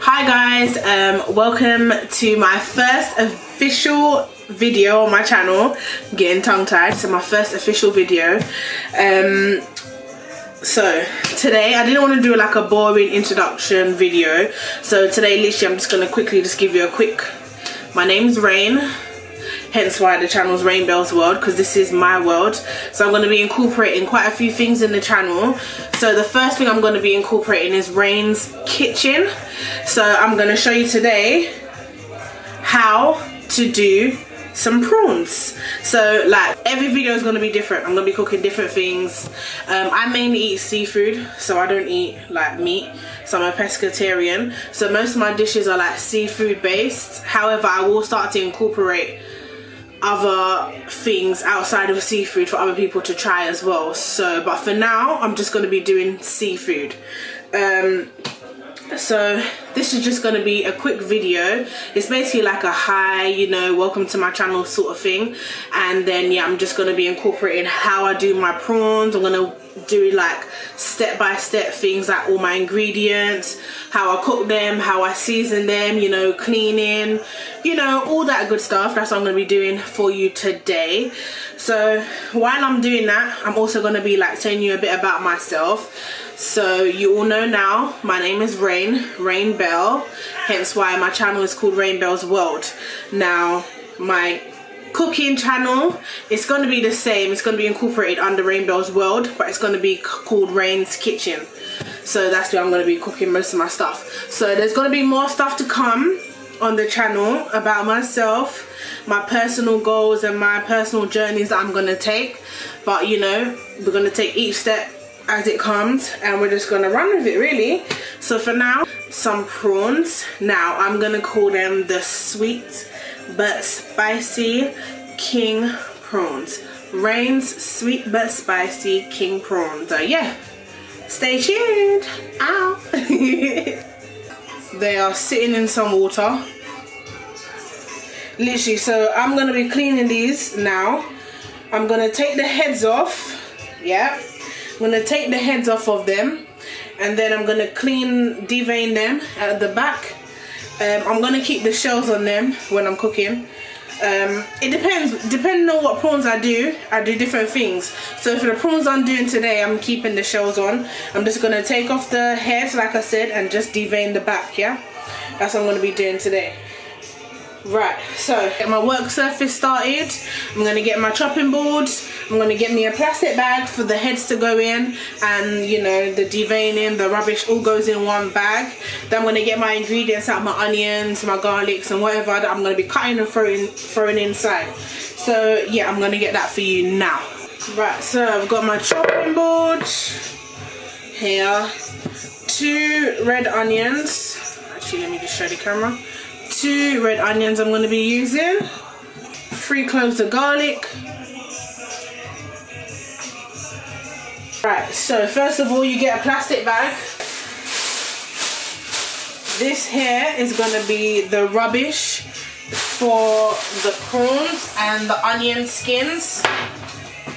Hi guys, welcome to my first official video on my channel. I'm getting tongue-tied, so my first official video. So today I didn't want to do like a boring introduction video, so today literally I'm just going to quickly just give you a quick, my name's Rain, hence why the channel's Raine'S world, because this is my world. So I'm going to be incorporating quite a few things in the channel. So the first thing I'm going to be incorporating is Raine'S kitchen. So I'm going to show you today how to do some prawns. So like every video is going to be different. I'm going to be cooking different things. I mainly eat seafood, so I don't eat like meat, so I'm a pescatarian, so most of my dishes are like seafood based. However, I will start to incorporate other things outside of seafood for other people to try as well. So but for now I'm just going to be doing seafood. So this is just going to be a quick video. It's basically like a hi, you know, welcome to my channel sort of thing. And then yeah, I'm just going to be incorporating how I do my prawns. I'm going to do like step-by-step things, like all my ingredients, how I cook them, how I season them, you know, cleaning, you know, all that good stuff. That's what I'm going to be doing for you today. So while I'm doing that, I'm also going to be like telling you a bit about myself. So you all know now, my name is Rain Bell, hence why my channel is called Raine'S World. Now my cooking channel, it's going to be the same. It's going to be incorporated under Raine'S World, but it's going to be called Raine'S Kitchen. So that's where I'm going to be cooking most of my stuff. So there's going to be more stuff to come on the channel about myself, my personal goals and my personal journeys that I'm going to take. But you know, we're going to take each step as it comes and we're just going to run with it really. So for now, some prawns. Now I'm going to call them the sweet but spicy king prawns. Raine'S sweet but spicy king prawns. So yeah, stay tuned. Ow. They are sitting in some water literally. So I'm going to be cleaning these now. I'm going to take the heads off. Yeah, I'm going to take the heads off of them, and then I'm going to devein them at the back. I'm going to keep the shells on them when I'm cooking. It depending on what prawns I do different things. So for the prawns I'm doing today, I'm keeping the shells on. I'm just going to take off the heads like I said and just devein the back. Yeah, that's what I'm going to be doing today. Right, so get my work surface started. I'm going to get my chopping boards. I'm going to get me a plastic bag for the heads to go in, and you know, the deveining, the rubbish all goes in one bag. Then I'm going to get my ingredients out, my onions, my garlics and whatever that I'm going to be cutting and throwing inside. So yeah, I'm going to get that for you now. Right, so I've got my chopping board here, 2 red onions. Actually, let me just show the camera. 2 red onions I'm going to be using, 3 cloves of garlic. Right, so first of all you get a plastic bag. This here is going to be the rubbish for the prawns and the onion skins.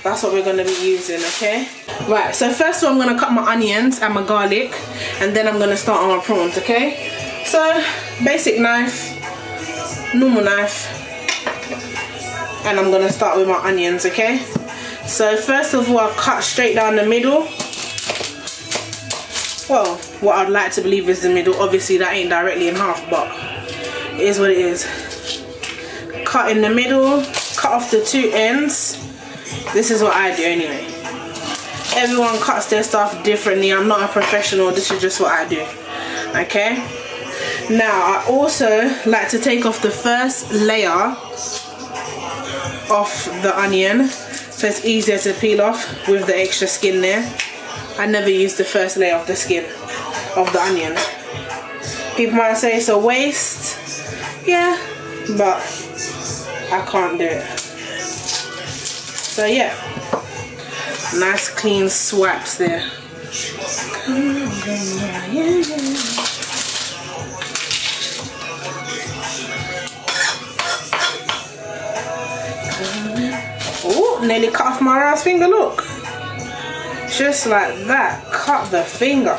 That's what we're going to be using, okay? Right, so first of all I'm going to cut my onions and my garlic, and then I'm going to start on my prawns, okay? So basic knife, normal knife, and I'm going to start with my onions, okay? So first of all I cut straight down the middle. Well, what I'd like to believe is the middle. Obviously that ain't directly in half, but it is what it is. Cut in the middle, cut off the 2 ends. This is what I do anyway. Everyone cuts their stuff differently. I'm not a professional, this is just what I do, okay? Now I also like to take off the first layer of the onion, so it's easier to peel off with the extra skin there. I never use the first layer of the skin of the onion. People might say it's a waste, yeah, but I can't do it. So yeah, nice clean swipes there. Oh, nearly cut off my last finger, look. Just like that, cut the finger.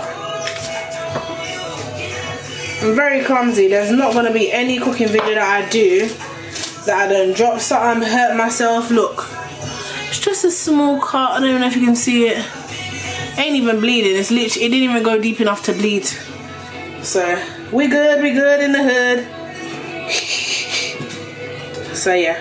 I'm very clumsy. There's not going to be any cooking video that I do that I don't drop something, hurt myself. Look, it's just a small cut. I don't even know if you can see it. Ain't even bleeding. It's literally, it didn't even go deep enough to bleed. So we good in the hood. So yeah.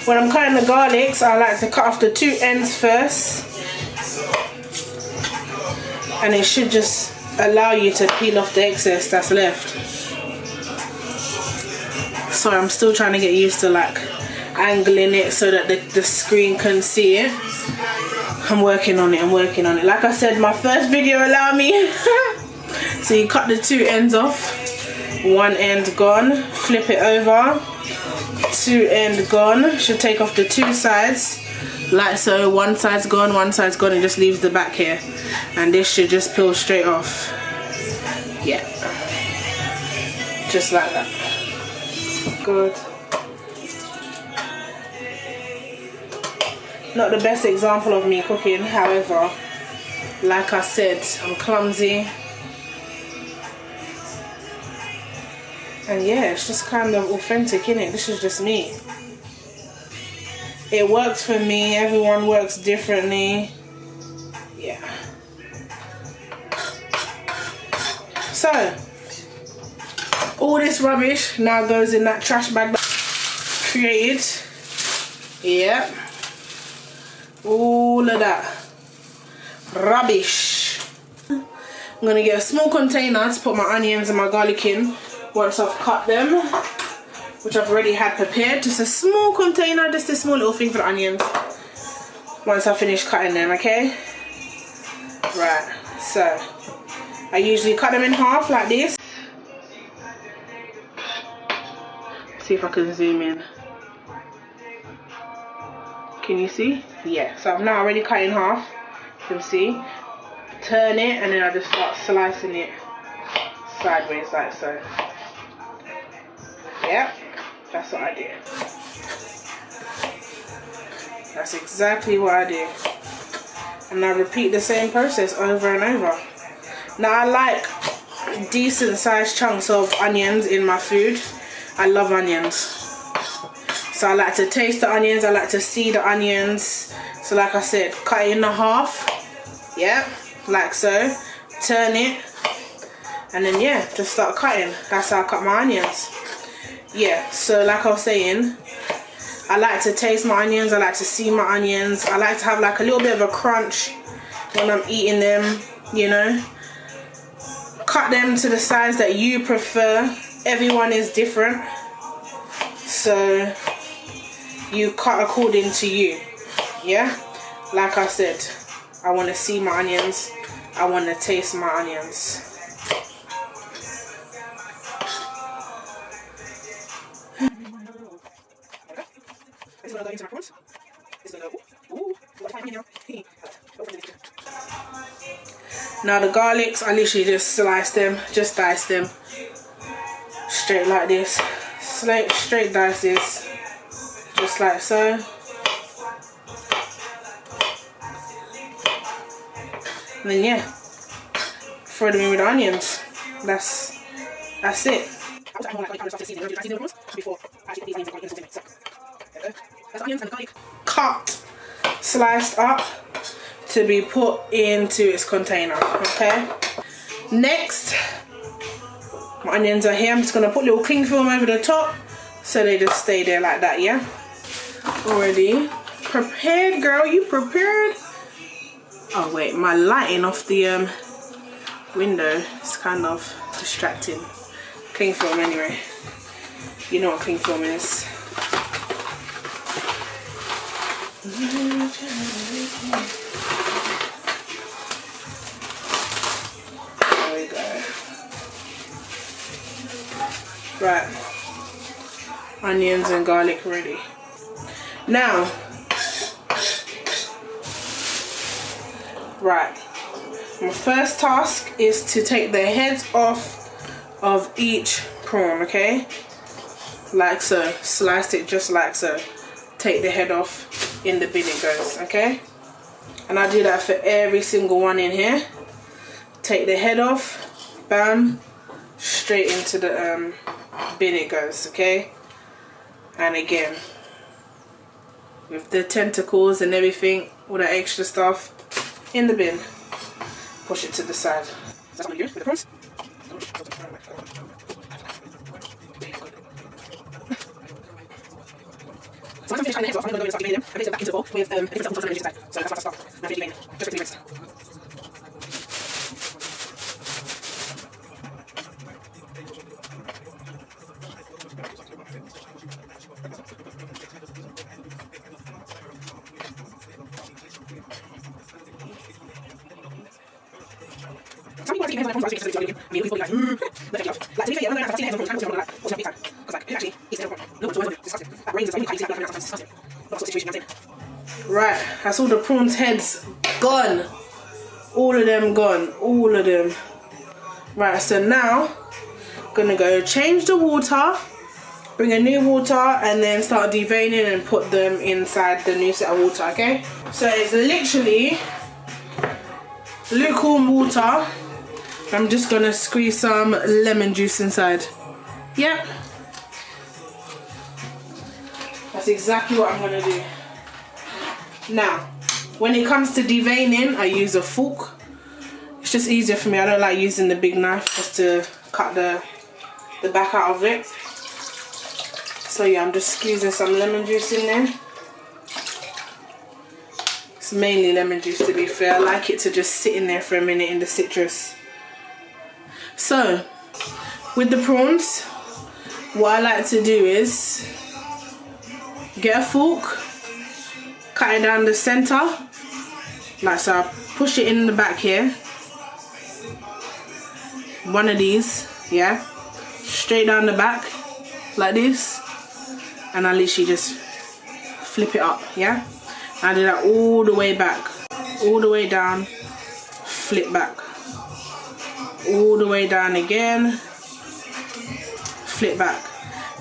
When I'm cutting the garlics, I like to cut off the two ends first, and it should just allow you to peel off the excess that's left. So I'm still trying to get used to like angling it so that the screen can see it. I'm working on it, Like I said, my first video allowed me. So you cut the two ends off, one end gone, flip it over, two end gone, should take off the two sides, like so. One side's gone, it just leaves the back here, and this should just peel straight off. Yeah, just like that. Good. Not the best example of me cooking, however, like I said, I'm clumsy. And yeah, it's just kind of authentic, innit? This is just me. It works for me. Everyone works differently. Yeah. So, all this rubbish now goes in that trash bag that I created. Yeah. All of that rubbish. I'm going to get a small container to put my onions and my garlic in. Once I've cut them, which I've already had prepared, just a small container, just a small little thing for the onions. Once I finish cutting them, okay? Right, so I usually cut them in half like this. See if I can zoom in. Can you see? Yeah, so I've now already cut in half. You can see. Turn it and then I just start slicing it sideways like so. Yeah, that's what I do. That's exactly what I do. And I repeat the same process over and over. Now I like decent sized chunks of onions in my food. I love onions. So I like to taste the onions, I like to see the onions. So like I said, cut it in half. Yeah, like so. Turn it. And then yeah, just start cutting. That's how I cut my onions. Yeah, so like I was saying, I like to taste my onions, I like to see my onions, I like to have like a little bit of a crunch when I'm eating them, you know. Cut them to the size that you prefer. Everyone is different, so you cut according to you. Yeah, like I said, I want to see my onions, I want to taste my onions. Now the garlics, I literally just slice them, just dice them straight like this. Straight dice this, just like so. And then yeah, throw them in with the onions. That's it. Cut, sliced up to be put into its container. Okay. Next, my onions are here. I'm just gonna put little cling film over the top so they just stay there like that. Yeah. Already prepared, girl. You prepared? Oh wait, my lighting off the window is kind of distracting. Cling film anyway. You know what cling film is. There we go. Right. onions and garlic ready. Now, right, my first task is to take the heads off of each prawn, okay? Like so. Slice it just like so. Take the head off, in the bin it goes, okay? And I do that for every single one in here. Take the head off, bam, straight into the bin it goes, okay? And again, with the tentacles and everything, all that extra stuff, in the bin. Push it to the side. That's what I'm gonna do with the prawns. So once I'm finished cutting the heads off, I'm going to go and start deveining them and place them back into the bowl with different stuff on the inside. So that's what I start. Now finish deveining, just 15 minutes. Some people are taking hands on their prawns, I mean, we've got like, like, to be fair, I'm going to have to take hands on prawns, I'm going to like, what's my big time? Because like, it actually eats the prawn. No one's always disgusting. Like, Raine'S, I really can't eat it, it's disgusting. What sort of situation I'm in. Right, that's all the prawns' heads gone. All of them gone, all of them. Right, so now, I'm going to go change the water, bring a new water, and then start deveining and put them inside the new set of water, okay? So it's literally lukewarm water. I'm just gonna squeeze some lemon juice inside. Yep. That's exactly what I'm gonna do. Now, when it comes to deveining, I use a fork. It's just easier for me. I don't like using the big knife just to cut the back out of it. So yeah, I'm just squeezing some lemon juice in there. It's mainly lemon juice, to be fair. I like it to just sit in there for a minute in the citrus. So, with the prawns, what I like to do is get a fork, cut it down the center, like so. I push it in the back here. One of these, yeah, straight down the back, like this, and I literally just flip it up, yeah. I do that all the way back, all the way down, flip back, all the way down again, flip back.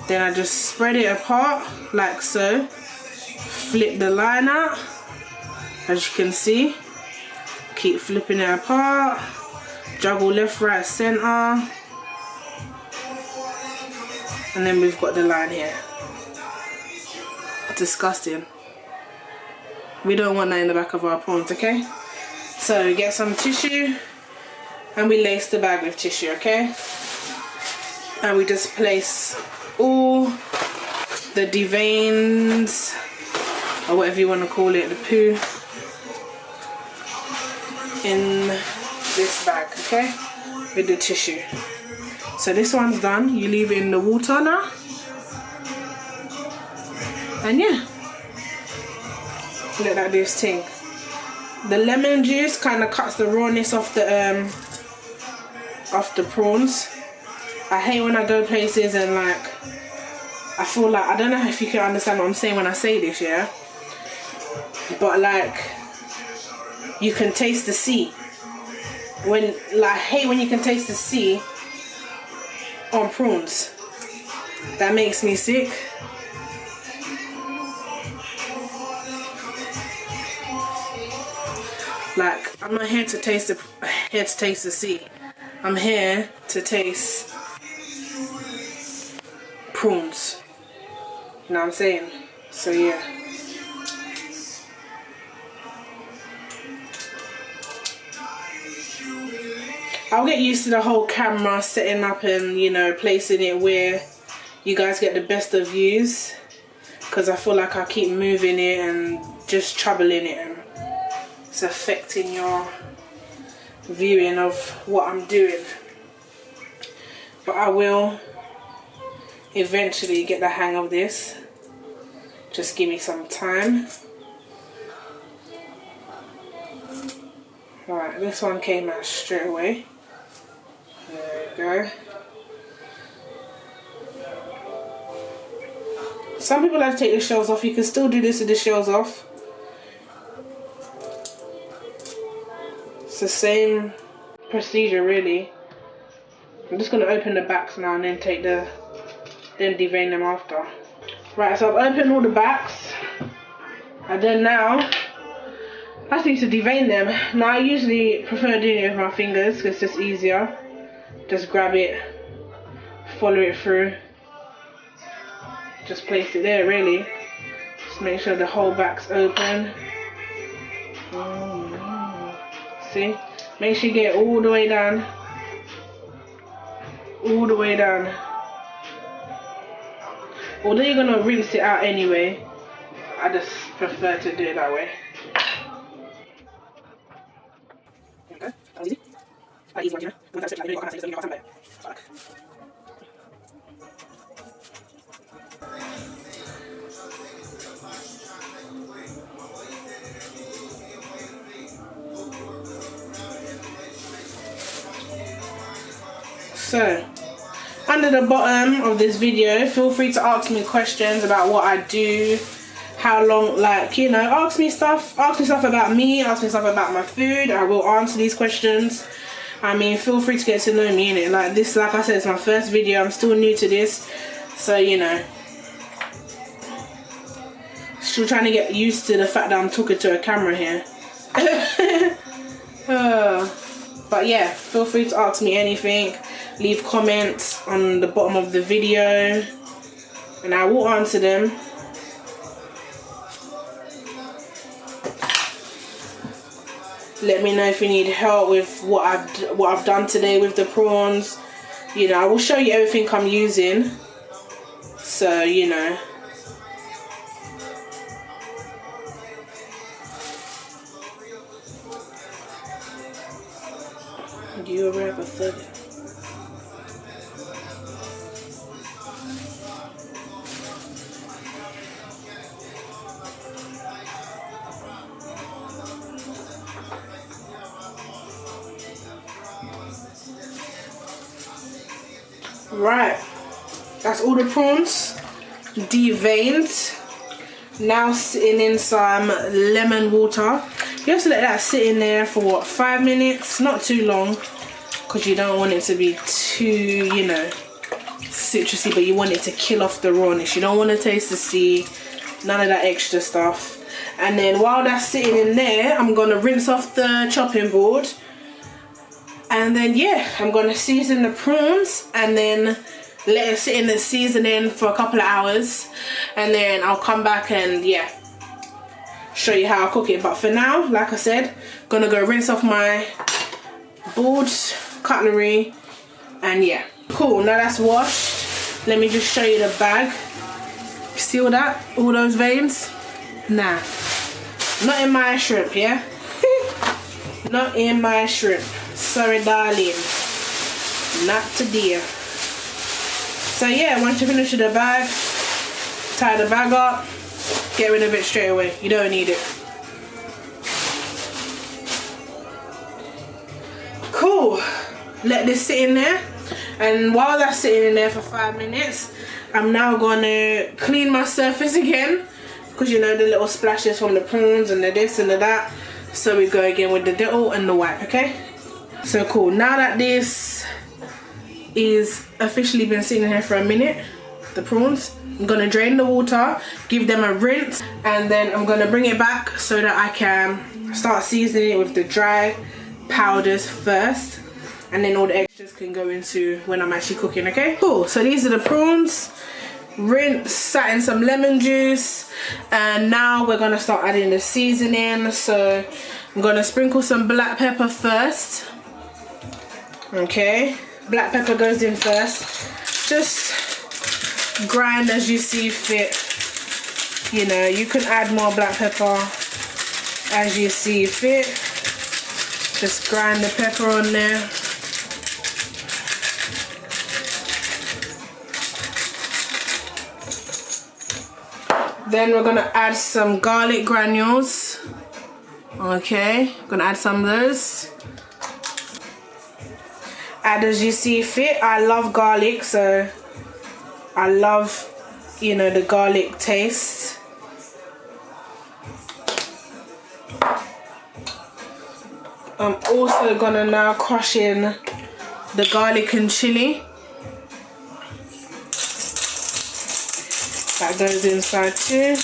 Then I just spread it apart like so, flip the line out, as you can see, keep flipping it apart, juggle left, right, center, and then we've got the line here. Disgusting. We don't want that in the back of our prawns, okay? So get some tissue and we lace the bag with tissue, okay? And we just place all the deveins, or whatever you want to call it, the poo, in this bag, okay? With the tissue. So this one's done. You leave it in the water now. And yeah, let that do its thing. The lemon juice kind of cuts the rawness off the prawns. I hate when I go places and like I feel like, I don't know if you can understand what I'm saying when I say this, yeah, but like you can taste the sea. When like I hate when you can taste the sea on prawns. That makes me sick. Like, I'm not here to taste the sea. I'm here to taste prawns. You know what I'm saying? So yeah. I'll get used to the whole camera setting up and, you know, placing it where you guys get the best of views, because I feel like I keep moving it and just troubling it, and it's affecting your viewing of what I'm doing. But I will eventually get the hang of this. Just give me some time. Alright, this one came out straight away. There we go. Some people like to take the shells off. You can still do this with the shells off. It's the same procedure really. I'm just going to open the backs now and then devein them after. Right, so I've opened all the backs. And then now, I just need to devein them. Now I usually prefer doing it with my fingers because it's just easier. Just grab it, follow it through. Just place it there really. Just make sure the whole back's open. See? Make sure you get it all the way down. All the way down. Although you're gonna rinse it out anyway, I just prefer to do it that way. Okay, that was easy. Quite easy one, you know. Don't touch it like you can't say something. Fuck. So, under the bottom of this video, feel free to ask me questions about what I do, how long, like, you know, ask me stuff about me, ask me stuff about my food. I will answer these questions. I mean, feel free to get to know me, innit? Like this, like I said, it's my first video. I'm still new to this, so you know, still trying to get used to the fact that I'm talking to a camera here. But yeah, feel free to ask me anything. Leave comments on the bottom of the video and I will answer them. Let me know if you need help with what I've done today with the prawns. You know, I will show you everything I'm using. So, you know. Do you ever have a third? Right, that's all the prawns deveined. Now sitting in some lemon water. You have to let that sit in there for what, 5 minutes? Not too long, because you don't want it to be too, you know, citrusy, but you want it to kill off the rawness. You don't want to taste the sea, none of that extra stuff. And then while that's sitting in there, I'm going to rinse off the chopping board. And then yeah, I'm going to season the prawns and then let it sit in the seasoning for a couple of hours. And then I'll come back and yeah, show you how I cook it. But for now, like I said, going to go rinse off my board, cutlery, and yeah. Cool, now that's washed. Let me just show you the bag. See all that? All those veins? Nah, not in my shrimp, yeah? Not in my shrimp. Sorry, darling. Not today. So yeah, once you finish with the bag, tie the bag up, get rid of it straight away. You don't need it. Cool. Let this sit in there. And while that's sitting in there for 5 minutes, I'm now going to clean my surface again. Because you know the little splashes from the prawns and the this and the that. So we go again with the Dettol and the wipe, okay? So cool, now that this is officially been sitting here for a minute, the prawns, I'm gonna drain the water, give them a rinse, and then I'm gonna bring it back so that I can start seasoning it with the dry powders first, and then all the extras can go into when I'm actually cooking, okay? Cool, so these are the prawns, rinse, sat in some lemon juice, and now we're gonna start adding the seasoning. So I'm gonna sprinkle some black pepper first. Okay, black pepper goes in first. Just grind as you see fit. You know, you can add more black pepper as you see fit. Just grind the pepper on there. Then we're gonna add some garlic granules. Okay, gonna add some of those. Add as you see fit. I love garlic, so I love you know, the garlic taste. I'm also gonna now crush in the garlic and chili. That goes inside too.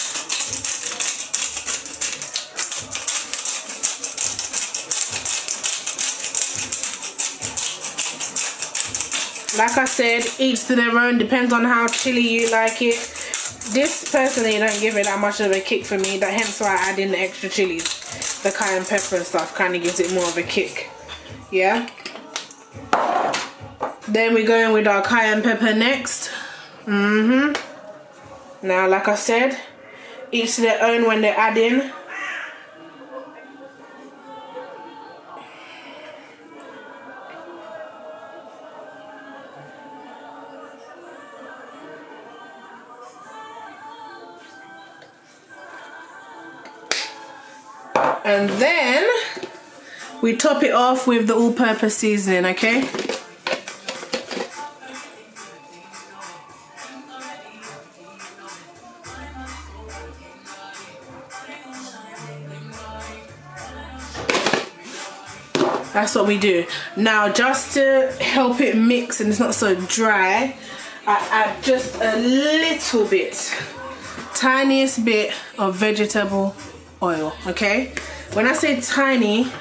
Like I said, each to their own, depends on how chili you like it. This personally don't give it that much of a kick for me, hence why I add in the extra chilies. The cayenne pepper and stuff kind of gives it more of a kick. Yeah. Then we go in with our cayenne pepper next. Now, like I said, each to their own when they add in. And then we top it off with the all-purpose seasoning, okay? That's what we do. Now, just to help it mix and it's not so dry, I add just a little bit, tiniest bit of vegetable oil, okay? When I say tiny,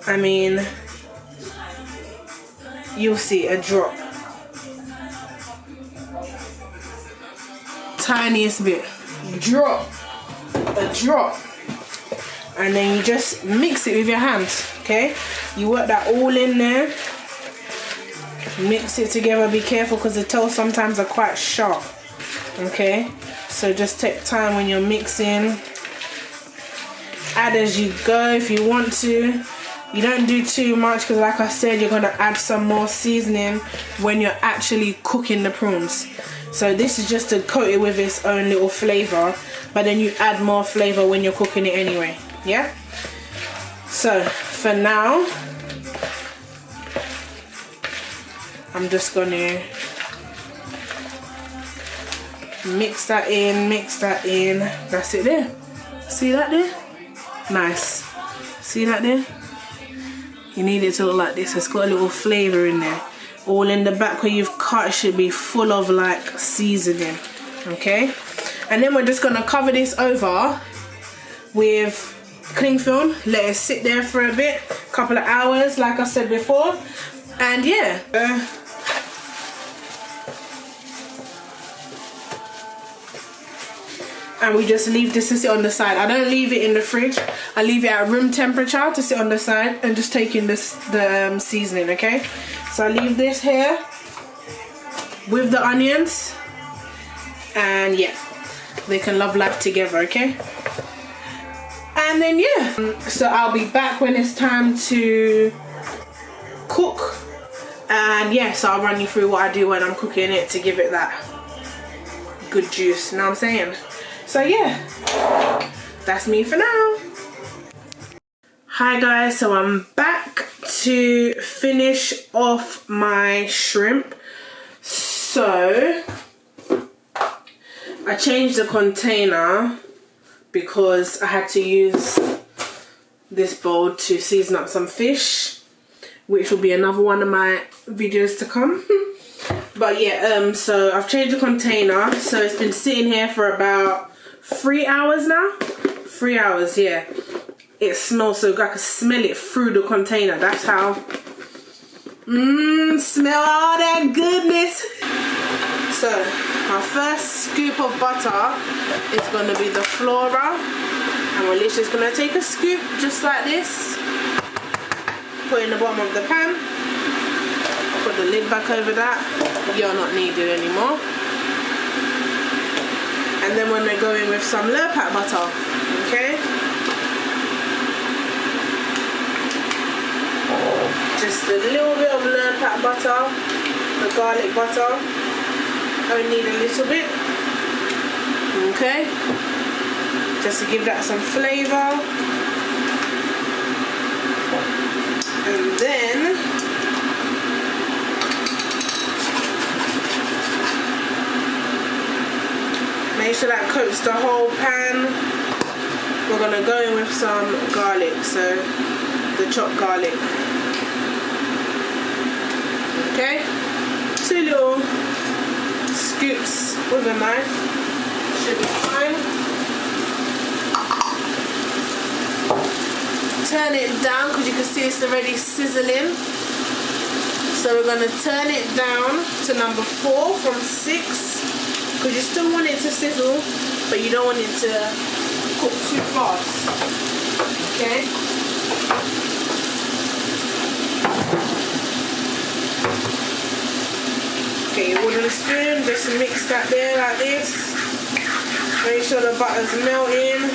I mean, you'll see a drop. Tiniest bit. Drop. A drop. And then you just mix it with your hands, okay? You work that all in there. Mix it together. Be careful because the toast sometimes are quite sharp, okay? So just take time when you're mixing. Add as you go if you want to. You don't do too much because, like I said, you're going to add some more seasoning when you're actually cooking the prawns. So this is just to coat it with its own little flavour, but then you add more flavour when you're cooking it anyway. Yeah? So for now, I'm just going to mix that in, That's it there. See that there? Nice. See that there? You need it to look like this. It's got a little flavour in there. All in the back where you've cut should be full of like seasoning. Okay? And then we're just going to cover this over with cling film. Let it sit there for a bit. Couple of hours like I said before. And yeah. And we just leave this to sit on the side. I don't leave it in the fridge. I leave it at room temperature to sit on the side and just take in the seasoning, okay? So I leave this here with the onions. And yeah, they can love life together, okay? And then yeah, so I'll be back when it's time to cook. And yeah, so I'll run you through what I do when I'm cooking it to give it that good juice, you know what I'm saying? So yeah, that's me for now. Hi guys, so I'm back to finish off my shrimp. So I changed the container because I had to use this bowl to season up some fish, which will be another one of my videos to come. But yeah, so I've changed the container, so it's been sitting here for about 3 hours now. 3 hours, yeah. It smells so good. I can smell it through the container. That's how. Smell all that goodness. So my first scoop of butter is going to be the Flora, and we're literally just going to take a scoop just like this, put it in the bottom of the pan, put the lid back over that. You're not needed anymore. And then when we're going with some Lurpak butter, okay? Just a little bit of Lurpak butter, the garlic butter. Only need a little bit, okay? Just to give that some flavour. And then Make sure that coats the whole pan. We're gonna go in with some garlic, so the chopped garlic. Okay, 2 little scoops with a knife should be fine. Turn it down because you can see it's already sizzling. So we're going to turn it down to number 4 from 6 because you still want it to sizzle, but you don't want it to cook too fast. Okay. Okay, your wooden spoon, just mix that there like this. Make sure the butter's melting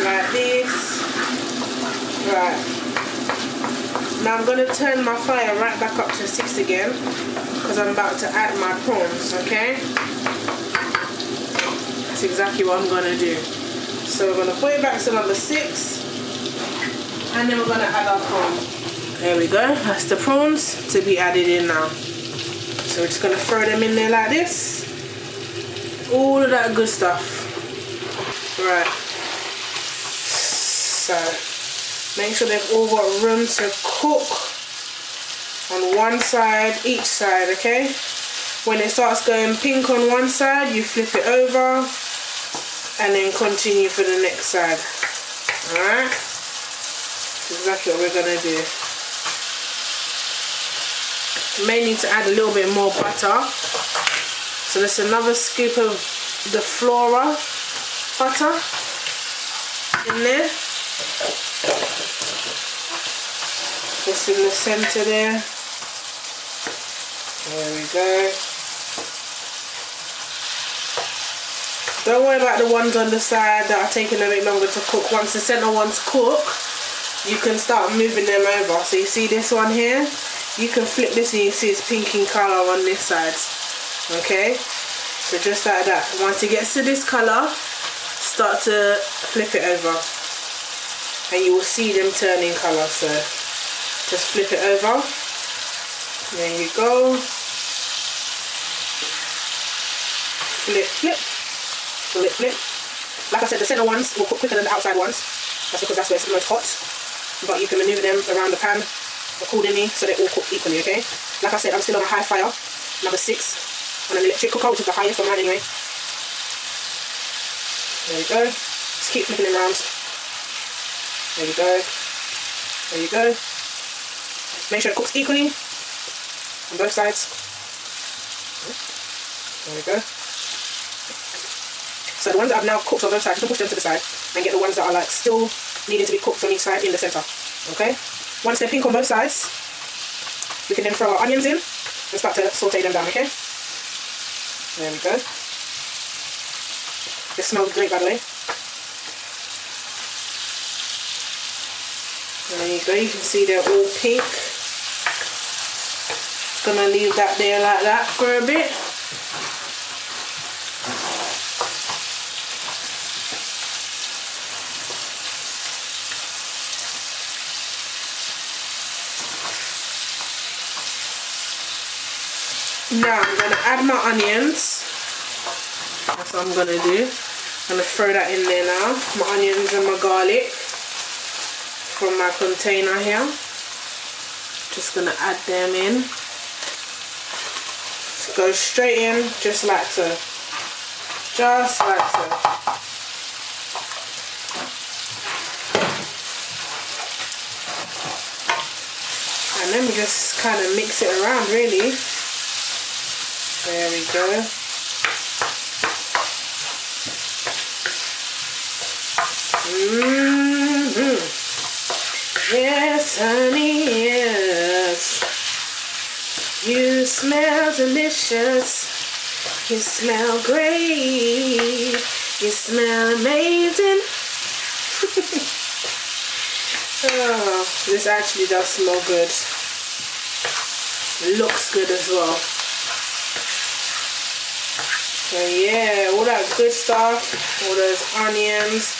like this. Right. Now I'm going to turn my fire right back up to 6 again because I'm about to add my prawns, okay? That's exactly what I'm going to do. So we're going to put it back to number 6 and then we're going to add our prawns. There we go. That's the prawns to be added in now. So we're just going to throw them in there like this. All of that good stuff. Right. So make sure they've all got room to cook on one side, each side, okay? When it starts going pink on one side, you flip it over and then continue for the next side. Alright? That's exactly what we're going to do. You may need to add a little bit more butter. So there's another scoop of the Flora butter in there. Just in the center there. There we go. Don't worry about the ones on the side that are taking a bit longer to cook. Once the center ones cook, you can start moving them over. So you see this one here? You can flip this and you see it's pink in color on this side. Okay? So just like that. Once it gets to this color, start to flip it over. And you will see them turn in color. So just flip it over. There you go. Flip, flip. Flip, flip. Like I said, the center ones will cook quicker than the outside ones. That's because that's where it's the most hot. But you can maneuver them around the pan accordingly so they all cook equally, okay? Like I said, I'm still on a high fire, number 6, on an electric cooker, which is the highest on mine anyway. There we go. Just keep flipping them around. There we go. There you go. Make sure it cooks equally on both sides. There we go. So the ones that I've now cooked on both sides, you can push them to the side and get the ones that are like still needing to be cooked on each side in the center. Okay? Once they're pink on both sides, we can then throw our onions in and start to saute them down, okay? There we go. This smells great, by the way. There you go, you can see they're all pink. Gonna leave that there like that for a bit. Now I'm going to add my onions. That's what I'm going to do. I'm going to throw that in there now. My onions and my garlic from my container here. Just going to add them in. Just go straight in, just like so. Just like so. And then we just kind of mix it around, really. There we go. Yes, honey, yes. You smell delicious. You smell great. You smell amazing. Oh, this actually does smell good. It looks good as well. So yeah, all that good stuff, all those onions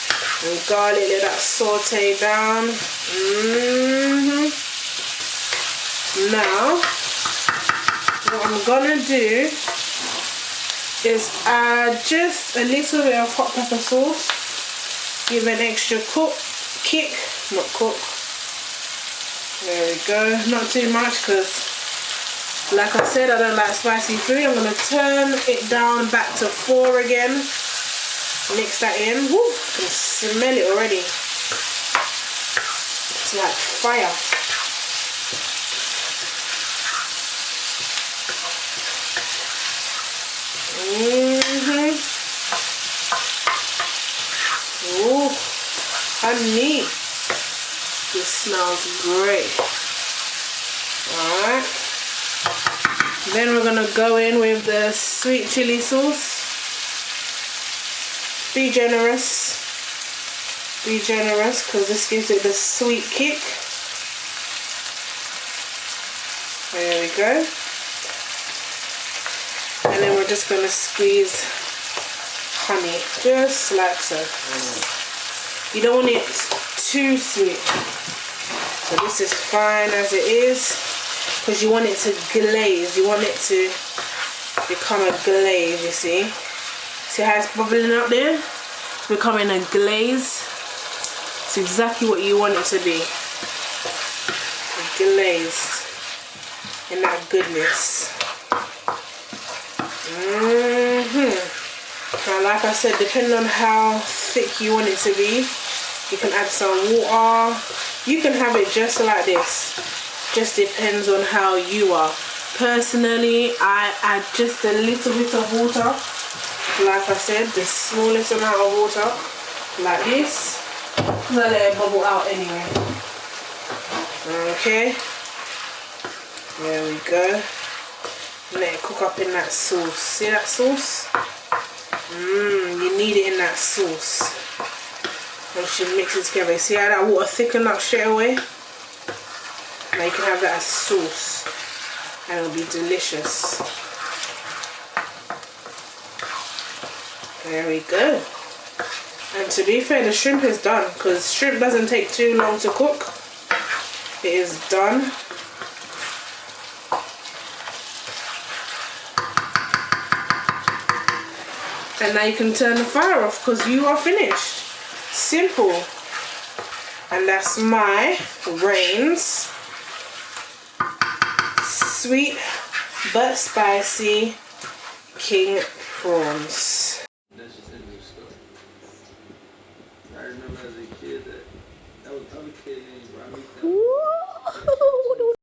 and garlic, let that saute down. Now, what I'm gonna do is add just a little bit of hot pepper sauce. Give an extra kick. There we go. Not too much because, like I said, I don't like spicy food. I'm going to turn it down back to 4 again. Mix that in. Woo, I can smell it already. It's like fire. Ooh, honey. This smells great. Alright. Then we're going to go in with the sweet chili sauce. Be generous because this gives it the sweet kick. There we go. And then we're just going to squeeze honey, just like so. You don't want it too sweet. So this is fine as it is because you want it to glaze. You want it to become a glaze, you see. See how it's bubbling up there? It's becoming a glaze. It's exactly what you want it to be. Glazed in that goodness. Now, like I said, depending on how thick you want it to be, you can add some water. You can have it just like this. Just depends on how you are. Personally, I add just a little bit of water. Like I said, the smallest amount of water, like this. Because I let it bubble out anyway. Okay. There we go. Let it cook up in that sauce. See that sauce? You need it in that sauce. Once you mix it together, see how that water thickened up straight away? Now you can have that as sauce and it'll be delicious. There we go. And to be fair, the shrimp is done because shrimp doesn't take too long to cook. It is done. And now you can turn the fire off because you are finished. Simple. And that's my Raine'S sweet but spicy king prawns. That's just a new story. I remember as a kid that was another kid named Robbie.